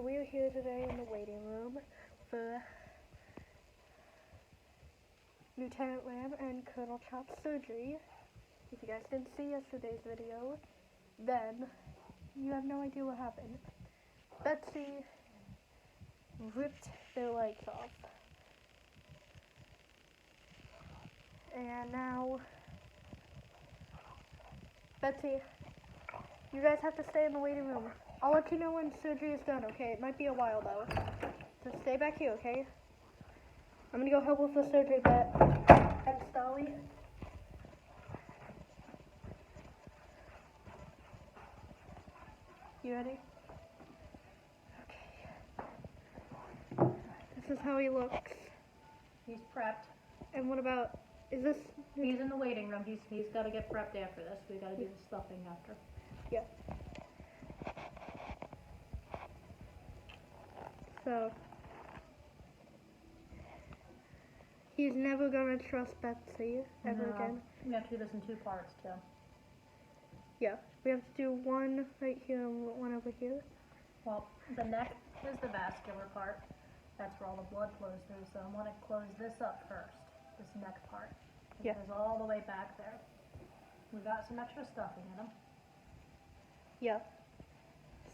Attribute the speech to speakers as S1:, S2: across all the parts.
S1: we are here today in the waiting room for Lieutenant Lamb and Colonel Chop's surgery. If you guys didn't see yesterday's video, then you have no idea what happened. Betsy ripped their legs off. And now, Betsy, you guys have to stay in the waiting room. I'll let you know when surgery is done, okay? It might be a while, though. So stay back here, okay? I'm gonna go help with the surgery, Bet. And Stolly. You ready? Okay. This is how he looks.
S2: He's prepped.
S1: And what about, is this?
S2: He's in the waiting room. He's got to get prepped after this. We got to do the stuffing after.
S1: Yeah. So, he's never gonna trust Betsy ever again.
S2: We have to do this in 2 parts, too.
S1: Yeah, we have to do one right here and one over here.
S2: Well, the neck is the vascular part. That's where all the blood flows through. So I want to close this up first, this neck part. It
S1: Yeah.
S2: goes all the way back there. We got some extra stuffing in him.
S1: Yeah.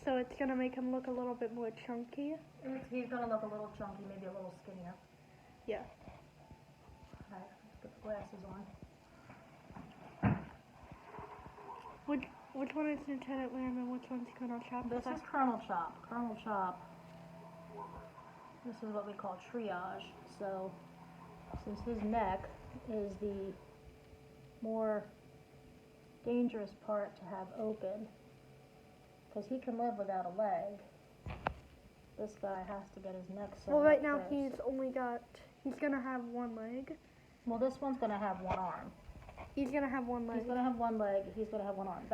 S1: So it's gonna make him look a little bit more chunky.
S2: He's going to look a little chunky, maybe a little skinnier.
S1: Yeah.
S2: All right, let's put the glasses on.
S1: Which one is Lieutenant Lamb and which one's Colonel Chop?
S2: This is Colonel Chop. Colonel Chop. This is what we call triage. So, since his neck is the more dangerous part to have open, because he can live without a leg, this guy has to get his neck sewn
S1: Well, right
S2: up
S1: now
S2: first.
S1: he's gonna have one leg.
S2: Well, this one's going to have one arm.
S1: He's gonna have one leg.
S2: He's going to have one leg, he's going to have one arm.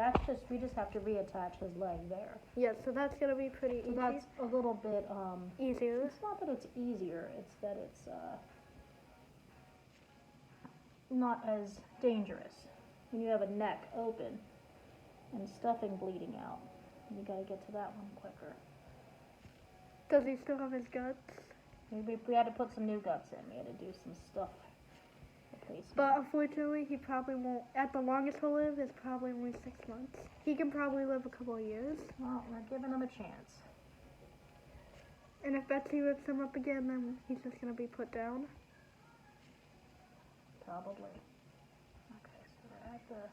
S2: We just have to reattach his leg there.
S1: Yeah, so that's gonna be pretty
S2: So
S1: easy.
S2: that's a little bit,
S1: Easier.
S2: it's not that it's easier, it's that it's, not as dangerous. When you have a neck open and stuffing bleeding out, you got to get to that one quicker.
S1: Does he still have his guts?
S2: We had to put some new guts in. We had to do some stuff replacement.
S1: But unfortunately, he probably won't. At the longest he'll live is probably only 6 months. He can probably live a couple of years.
S2: Well, we're giving him a chance.
S1: And if Betsy rips him up again, then he's just gonna be put down.
S2: Probably. Okay, so we're at the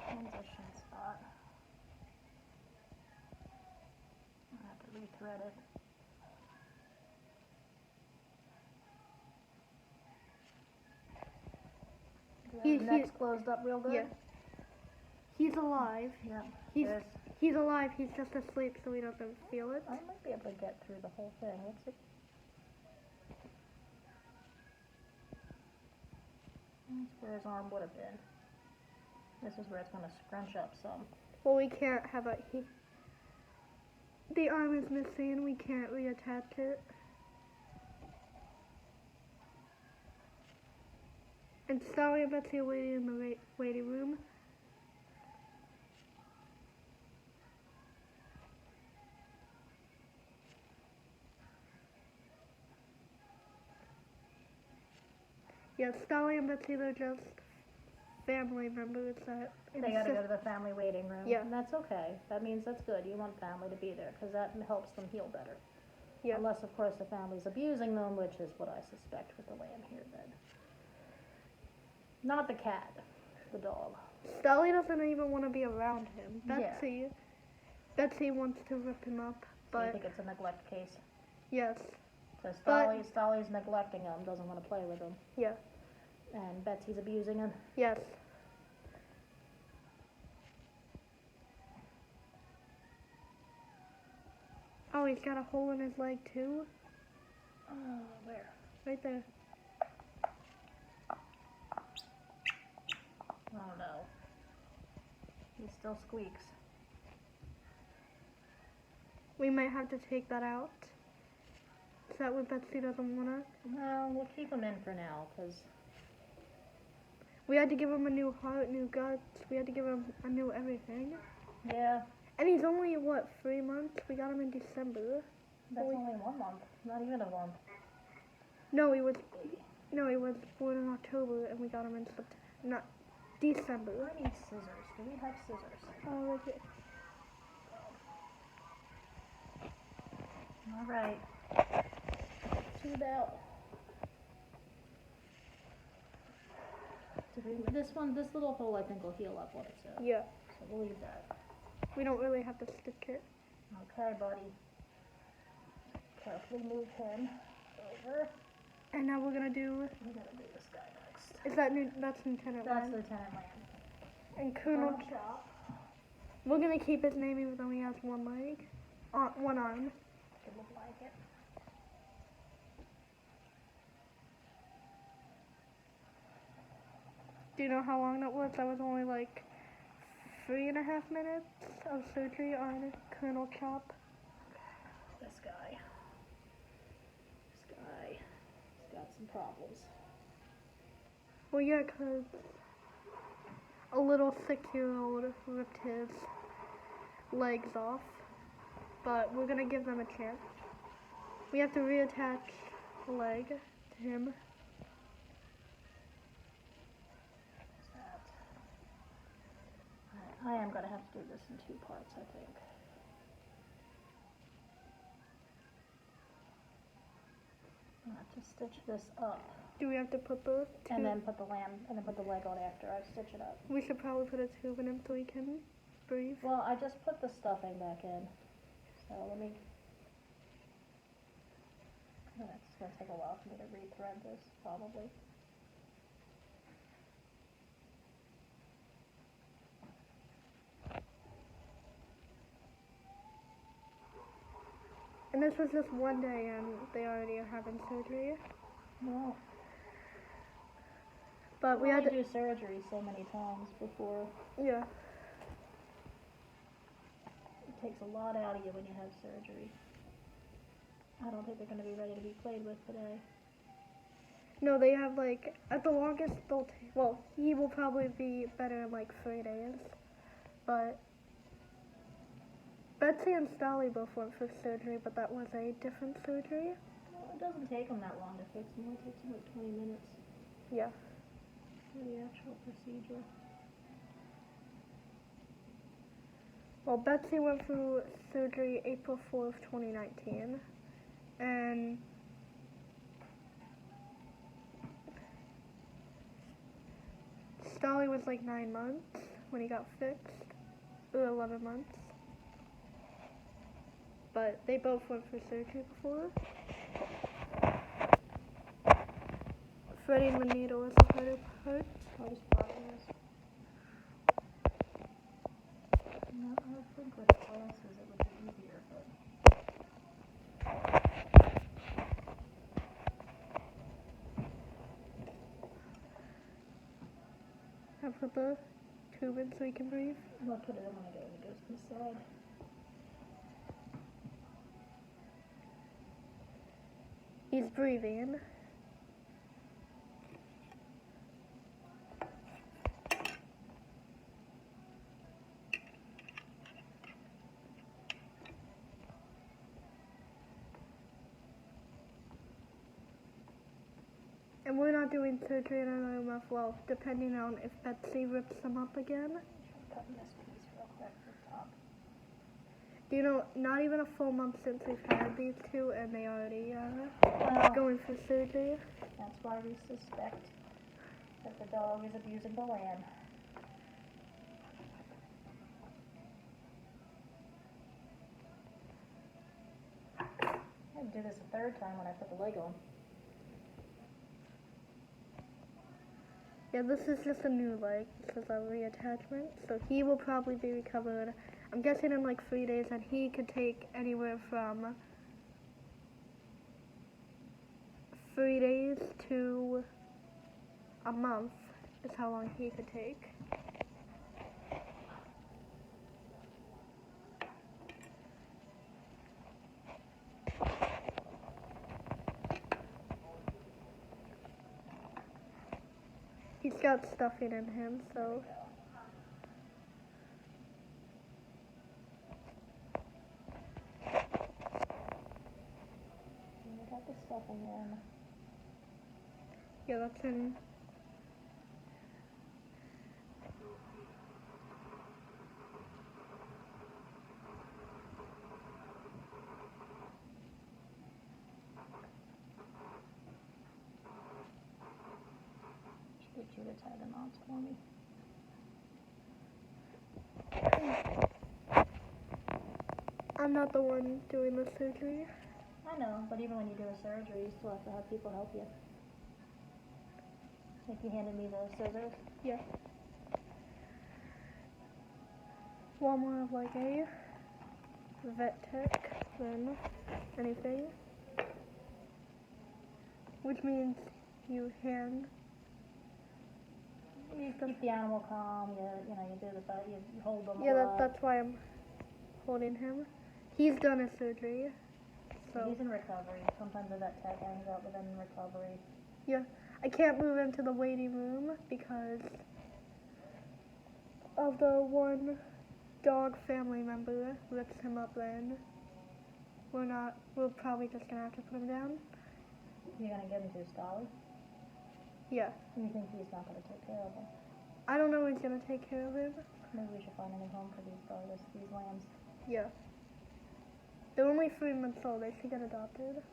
S2: transition spot. I have to rethread it.
S1: He-
S2: The neck's closed up real good?
S1: Yeah. He's alive.
S2: Yeah.
S1: He's he's alive. He's just asleep, so he doesn't feel it.
S2: I might be able to get through the whole thing. Let's see. That's where his arm would have been. This is where it's going to scrunch up some.
S1: Well, we can't have a. The arm is missing. We can't reattach it. And Sally and Betsy are waiting in the waiting room. Yeah, Sally and Betsy, they're just family members that
S2: They got to go to the family waiting room.
S1: Yeah.
S2: And that's okay. That means that's good. You want family to be there because that helps them heal better.
S1: Yeah.
S2: Unless, of course, the family's abusing them, which is what I suspect with the lamb here then. Not the cat, the dog.
S1: Sally doesn't even want to be around him.
S2: Yeah.
S1: Betsy wants to rip him up,
S2: So I
S1: but
S2: think it's a neglect case.
S1: yes,
S2: So
S1: But-
S2: Stolly's neglecting him, doesn't want to play with him.
S1: yeah,
S2: And Betsy's abusing him.
S1: yes. Oh, he's got a hole in his leg too?
S2: Oh, where?
S1: Right there.
S2: Oh no. He still squeaks.
S1: We might have to take that out. Is that what Betsy doesn't want to?
S2: No, we'll keep him in for now, because
S1: We had to give him a new heart, new guts. We had to give him a new everything.
S2: yeah,
S1: And he's only, what, 3 months? We got him in December.
S2: That's only 1 month, not even a month.
S1: No, he was born in October, and we got him in not December.
S2: I need scissors. Do we have scissors?
S1: Oh, right here.
S2: All right. Tube out. This little hole I think will heal up on its own.
S1: Yeah,
S2: So we'll leave that.
S1: we don't really have to stick it.
S2: Okay, buddy. Carefully move him over.
S1: And now we're gonna do.
S2: We gotta do this guy next.
S1: Is that's Lieutenant
S2: That's
S1: Land?
S2: Lieutenant Land.
S1: And Colonel.
S2: Chop.
S1: We're gonna keep his name even though he has one leg, one arm.
S2: Could look like it.
S1: Do you know how long that was? That was only like 3.5 minutes of surgery on Colonel Chop.
S2: This guy. He's got some problems.
S1: Well, yeah, 'cause a little 6-year-old ripped his legs off, but we're gonna give them a chance. We have to reattach the leg to him.
S2: I am going to have to do this in 2 parts, I think. I have to stitch this up
S1: Do we have to put the tube?
S2: and then put the leg on after I stitch it up.
S1: We should probably put a tube in him so he can breathe.
S2: Well, I just put the stuffing back in, so let me. It's going to take a while for me to rethread this, probably.
S1: And this was just one day and they already are having surgery.
S2: No.
S1: But we
S2: We
S1: had
S2: had
S1: to,
S2: to do surgery so many times before.
S1: yeah.
S2: It takes a lot out of you when you have surgery. I don't think they're going to be ready to be played with today.
S1: No, they have like, at the longest they'll well, he will probably be better in like 3 days. But Betsy and Stolly both went for surgery, but that was a different surgery.
S2: Well, it doesn't take them that long to fix them. It takes them like 20 minutes
S1: Yeah.
S2: for the actual procedure.
S1: Well, Betsy went through surgery April 4th, 2019. And Stolly was like 9 months when he got fixed, or 11 months. But they both went for surgery before. Threading the needle is the harder part.
S2: Hardest part is. No, I think with glasses it would be easier, but.
S1: I put the tube in so he can breathe.
S2: I'll put it in when it goes to the side.
S1: He's breathing. And we're not doing surgery in another month, well, depending on if Betsy rips them up again.
S2: Cutting this piece real quick for the top.
S1: Do you know, not even a full month since we've had these two, and they already
S2: Well,
S1: going for surgery.
S2: that's why we suspect that the dog is abusing the lamb. I had to do this a 3rd time when I put the leg on.
S1: Yeah, this is just a new leg. This is a reattachment, so he will probably be recovered. I'm guessing in like 3 days, and he could take anywhere from 3 days to a month is how long he could take. He's got stuffing in him, so
S2: Nothing in.
S1: Yeah, that's in.
S2: Should get you to tie the knots for me.
S1: I'm not the one doing the surgery.
S2: I know, but even when you do a surgery, you still have to have people help you. Like you handed me the scissors.
S1: Yeah. One more of like a vet tech than anything. Which means you hand.
S2: You keep the animal calm. You know you do the you hold them.
S1: Yeah, that's why I'm holding him. He's done his surgery. So
S2: He's in recovery. Sometimes the vet tech ends up with him in recovery.
S1: yeah, I can't move him to the waiting room because of the one dog family member lifts him up then. We're probably just gonna have to put him down.
S2: You're gonna give him to Stolly?
S1: Yeah.
S2: You think he's not gonna take care of him?
S1: I don't know who's gonna take care of him.
S2: Maybe we should find a new home for these lambs.
S1: Yeah. They're only 3 months old. They should get adopted.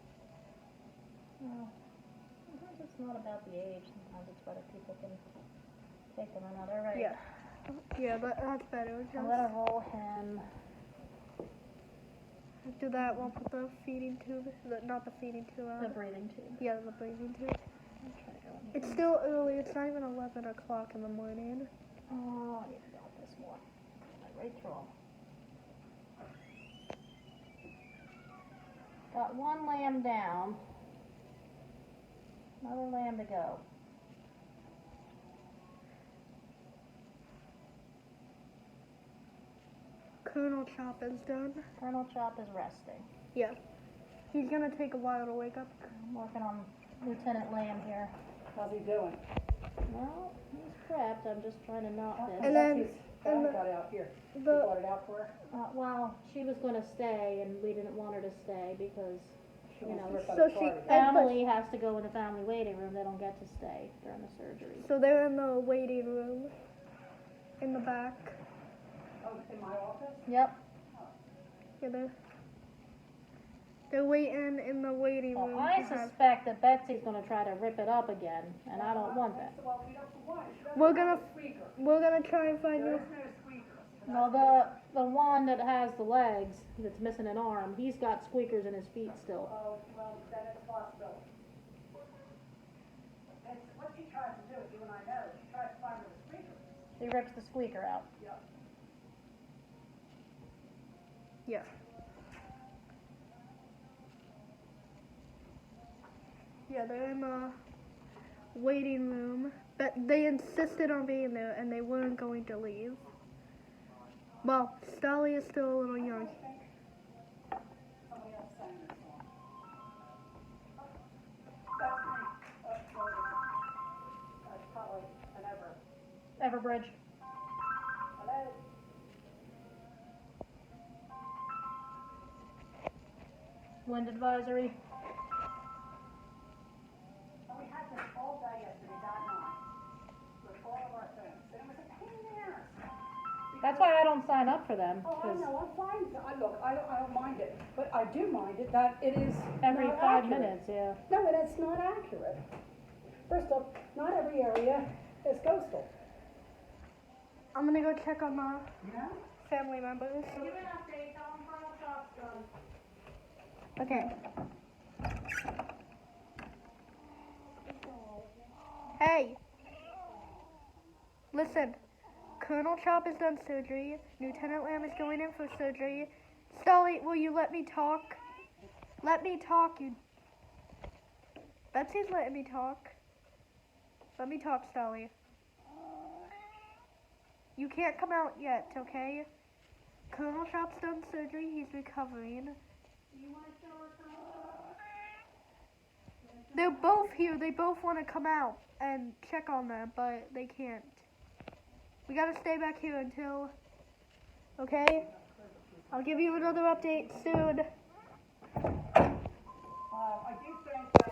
S2: Well, sometimes it's not about the age. Sometimes it's whether people can take them or not. All right.
S1: Yeah. Yeah, that's better.
S2: I'm gonna roll him.
S1: Do that one with the feeding tube. Not the feeding tube.
S2: The breathing tube.
S1: Yeah, the breathing tube.
S2: I'll try to go in
S1: It's still early. It's not even 11 o'clock in the morning.
S2: Oh, I need to help this more. Right through 'em. Got one lamb down. Another lamb to go.
S1: Colonel Chop is done.
S2: Colonel Chop is resting.
S1: Yeah. He's gonna take a while to wake up.
S2: I'm working on Lieutenant Lamb here.
S3: How's he doing?
S2: Well, he's prepped. I'm just trying to knot this.
S1: And then-
S3: His
S1: and
S3: dog got out here. You
S1: The
S3: brought it out for her?
S2: Well, she was going to stay, and we didn't want her to stay because,
S3: She
S2: you
S3: wants
S2: know,
S3: to rip that
S1: So
S3: apart
S1: she-
S3: again.
S2: family has to go in the family waiting room. They don't get to stay during the surgery.
S1: so they're in the waiting room in the back.
S3: Oh, in my office?
S2: Yep.
S1: Yeah, they're waiting in the waiting
S2: Well,
S1: room.
S2: I
S1: to have-
S2: suspect that Betsy's going to try to rip it up again, and I don't want that.
S3: Well, we don't want it. She doesn't
S1: We're
S3: have
S1: gonna-
S3: a squeaker.
S1: We're gonna try and find
S3: There
S1: you.
S3: is no squeaker.
S2: Well, the one that has the legs, that's missing an arm, he's got squeakers in his feet still.
S3: Oh, well, then it's possible. It's what she tries to do, you and I know, she tries to find her the squeaker.
S2: She rips the squeaker out.
S3: Yeah.
S1: Yeah. Yeah, they're in the waiting room, but they insisted on being there and they weren't going to leave. Well, Stolly is still a little young.
S3: Somebody else sang this song. That's me. That's probably an
S2: Everbridge.
S3: Hello?
S2: Wind advisory.
S3: And we had this all day yesterday, that night, with all of our things, and it was a pain in the ass.
S2: That's why I don't sign up for them,
S3: Oh, I
S2: 'cause
S3: know, I'm fine, I don't mind it, but I do mind it that it is
S2: every
S3: not
S2: 5
S3: accurate.
S2: minutes, yeah.
S3: No, and it's not accurate. First off, not every area is coastal,
S1: I'm gonna go check on the
S3: you know?
S1: family members.
S2: Give an update, tell them Colonel Chop's done.
S1: Okay. Hey! Listen, Colonel Chop has done surgery. Lieutenant Lamb is going in for surgery. Stolly, will you let me talk? Let me talk, you. Betsy's letting me talk. Let me talk, Stolly. You can't come out yet, okay? Colonel Chop's done surgery. He's recovering. They're both here. They both want to come out and check on them, but they can't. We gotta stay back here until. Okay? I'll give you another update soon.